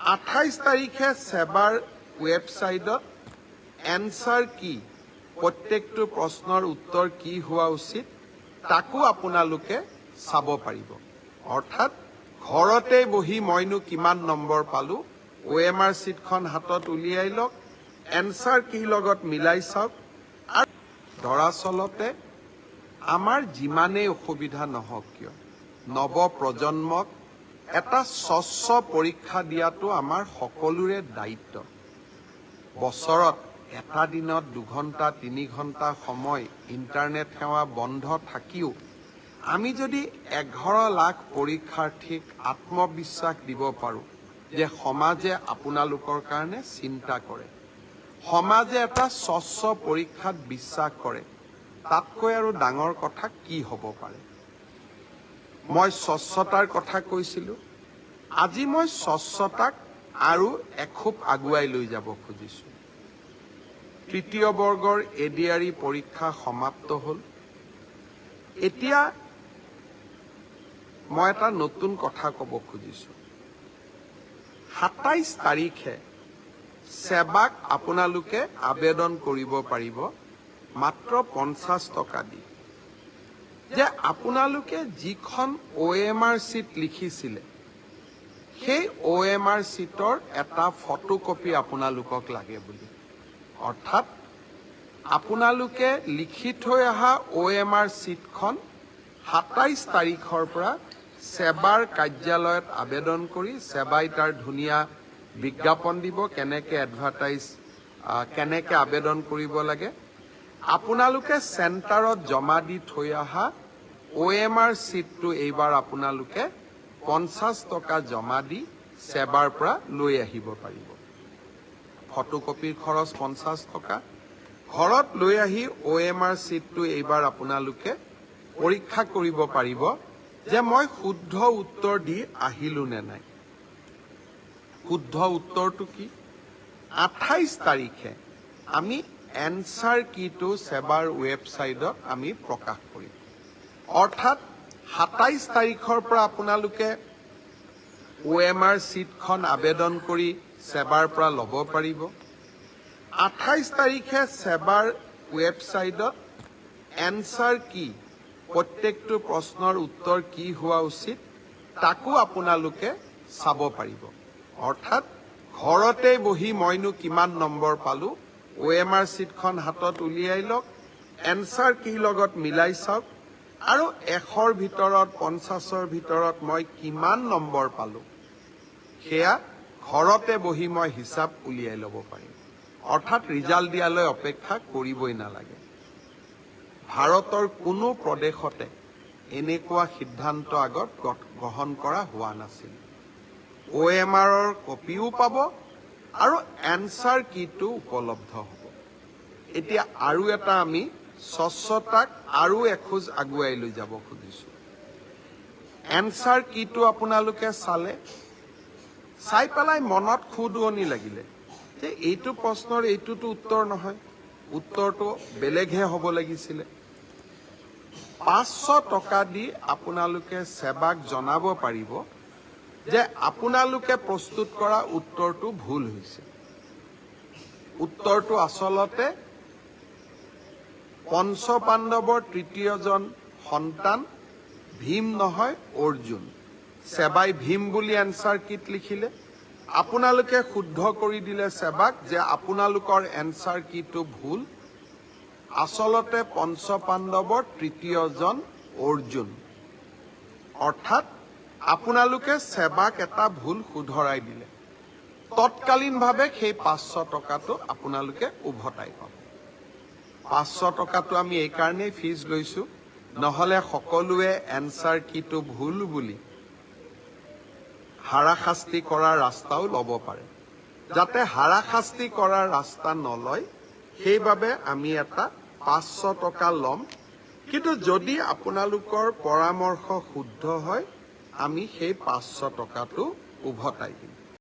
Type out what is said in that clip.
28 তাৰিখে সেবাৰ ৱেবছাইটত এনসাৰ কি প্ৰত্যেকটো প্ৰশ্নৰ উত্তৰ কি হোৱা উচিত তাকো আপোনালোকে চাব পাৰিব। অৰ্থাৎ ঘৰতে বহি মইনো কিমান নম্বৰ পালো OMR চিটখন হাতত উলিয়াই লওক, এনসাৰ কি লগত মিলাই চাওক। আৰু দৰাচলতে আমাৰ যিমানেই অসুবিধা নহওক কিয় নৱ প্ৰজন্মক এটা স্বচ্ছ পৰীক্ষা দিয়াটো আমাৰ সকলোৰে দায়িত্ব। বছৰত এটা দিনত 2 ঘণ্টা 3 ঘণ্টা সময় ইণ্টাৰনেট সেৱা বন্ধ থাকিও আমি যদি 11 লাখ পৰীক্ষাৰ্থীক আত্মবিশ্বাস দিব পাৰোঁ যে সমাজে আপোনালোকৰ কাৰণে চিন্তা কৰে, সমাজে এটা স্বচ্ছ পৰীক্ষাত বিশ্বাস কৰে, তাতকৈ আৰু ডাঙৰ কথা কি হ'ব পাৰে। মই স্বচ্ছতাৰ কথা কৈছিলোঁ, আজি মই স্বচ্ছতাক আৰু এখোপ আগুৱাই লৈ যাব খুজিছোঁ। তৃতীয় বৰ্গৰ এডিআৰই পৰীক্ষা সমাপ্ত হ'ল। এতিয়া মই এটা নতুন কথা ক'ব খুজিছোঁ। 27 তাৰিখে সেবাক আপোনালোকে আবেদন কৰিব পাৰিব মাত্ৰ 50 টকা দি, যে আপোনালোকে যিখন OMR চিট লিখিছিলে সেই OMR চিটৰ এটা ফটোকপি আপোনালোকক লাগে বুলি। অৰ্থাৎ আপোনালোকে লিখি থৈ অহা OMR চিটখন 27 তাৰিখৰ পৰা সেবাৰ কাৰ্যালয়ত আবেদন কৰি সেবাই তাৰ ধুনীয়া বিজ্ঞাপন দিব কেনেকৈ আবেদন কৰিব লাগে। আপোনালোকে চেণ্টাৰত জমা দি থৈ অহা OMR চিটটো এইবাৰ আপোনালোকে 50 টকা জমা দি সেবাৰ পৰা লৈ আহিব পাৰিব। ফটোকপিৰ খৰচ 50 টকা। ঘৰত লৈ আহি OMR চিটটো এইবাৰ আপোনালোকে পৰীক্ষা কৰিব পাৰিব যে মই শুদ্ধ উত্তৰ দি আহিলো নে নাই। শুদ্ধ উত্তৰটো কি? 28 তাৰিখে আমি এনসাৰ কিটো সেবাৰ ৱেবছাইটত আমি প্ৰকাশ কৰিম। অৰ্থাৎ 27 তাৰিখৰ পৰা আপোনালোকে OMR চিটখন আবেদন কৰি সেবাৰ পৰা ল'ব পাৰিব। 28 তাৰিখে সেবাৰ ৱেবছাইটত এনসাৰ কি প্ৰত্যেকটো প্ৰশ্নৰ উত্তৰ কি হোৱা উচিত তাকো আপোনালোকে চাব পাৰিব। অৰ্থাৎ ঘৰতে বহি মইনো কিমান নম্বৰ পালো OMR চিটখন হাতত উলিয়াই লওক, এনসাৰ কি লগত মিলাই চাওক, আৰু 100ৰ ভিতৰত 50ৰ ভিতৰত মই কিমান নম্বৰ পালো সেয়া ঘৰতে বহি মই হিচাপ উলিয়াই ল'ব পাৰিম। অৰ্থাৎ ৰিজাল্ট দিয়ালৈ অপেক্ষা কৰিবই নালাগে। ভাৰতৰ কোনো প্ৰদেশতে এনেকুৱা সিদ্ধান্ত আগত গ্ৰহণ কৰা হোৱা নাছিল। OMRৰ কপিও পাব আৰু এনসাৰ কিটো উপলব্ধ হ'ব। এতিয়া আৰু এটা আমি স্বচ্ছতাক আৰু এখোজ আগুৱাই লৈ যাব খুজিছোঁ। এনসাৰ কিটো আপোনালোকে চাই পেলাই মনত খুদুৱনি লাগিলে যে এইটো প্ৰশ্নৰ এইটোতো উত্তৰ নহয়, উত্তৰটো বেলেগহে হ'ব লাগিছিলে। 500 টকা দি আপোনালোকে সেবাক জনাব পাৰিব যে আপোনালোকে প্ৰস্তুত কৰা উত্তৰটো ভুল হৈছে। উত্তৰটো আচলতে পঞ্চপাণ্ডৱৰ তৃতীয়জন সন্তান ভীম নহয় অৰ্জুন। সেবাই ভীম বুলি এনসাৰ কিট লিখিলে, আপোনালোকে শুদ্ধ কৰি দিলে সেবাক যে আপোনালোকৰ এনসাৰ কিটো ভুল। আচলতে পঞ্চপাণ্ডৱৰ তৃতীয়জন অৰ্জুন। অৰ্থাৎ আপোনালোকে সেবাক এটা ভুল শুধৰাই দিলে। তৎকালীনভাৱে সেই 500 টকাটো আপোনালোকে উভতাই পাব। 500 টকাটো আমি এই কাৰণেই ফিজ লৈছোঁ, নহ'লে সকলোৱে এনসাৰ কিটো ভুল বুলি হাৰাশাস্তি কৰাৰ ৰাস্তাও ল'ব পাৰে। যাতে হাৰাশাস্তি কৰাৰ ৰাস্তা নলয় সেইবাবে আমি এটা 500 টকা ল'ম। কিন্তু যদি আপোনালোকৰ পৰামৰ্শ শুদ্ধ হয় আমি সেই 500 টকাটো উভতাই দিম।